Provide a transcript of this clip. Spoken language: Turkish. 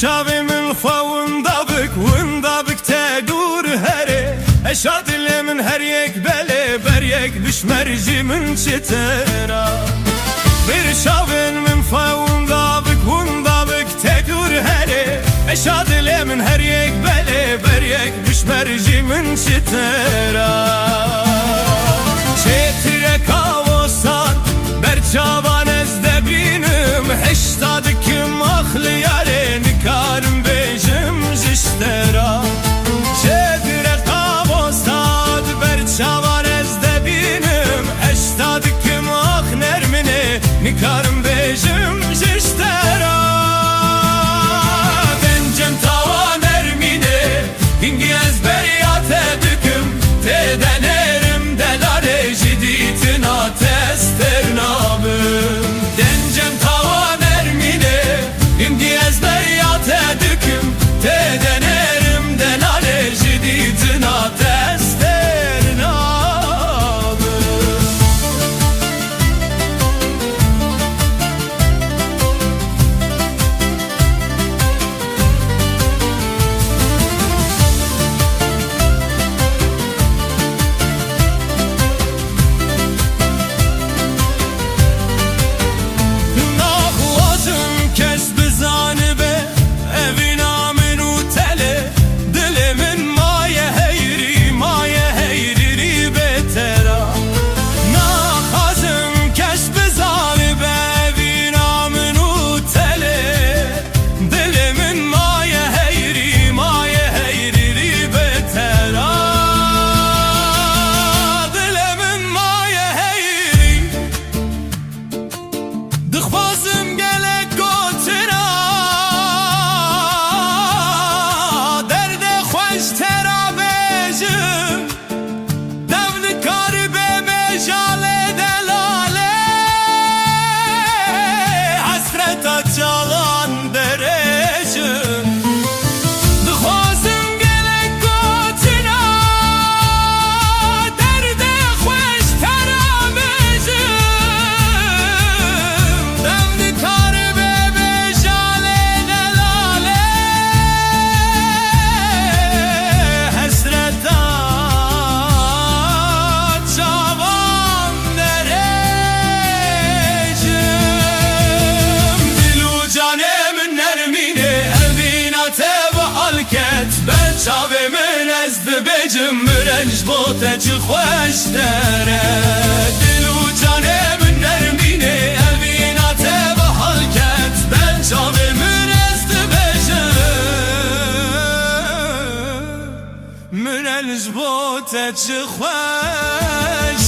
شاوی من فاوندا بک وندا بک تدور هره اشاد من هر یک بله بر یک بشمرجی من چترا bir şavin min faunda bik hunda bik tedur hele eşad lemin her yek bele ber yek bişmerci min çitera çetire kavosan ber çavan ezde binim heştadıkim ahli yare nikarim bejim jiştera çetire kavosan ber çavan ezde binim heştadıkim ah nermine nikarim bejim jiştera bencem tavan ermine hingi ezberiyat edüküm tedenerim delare jiditin atester nabım dencem tavan ermine hingi ezberiyat edüküm tedenerim delare jiditin atester nabım شاوی من از بجم رنج بوته چه خوش داره دل و جان من نرمینه اویناته به حالکت بل شاوی من از بجم من رنج بوته چه خوش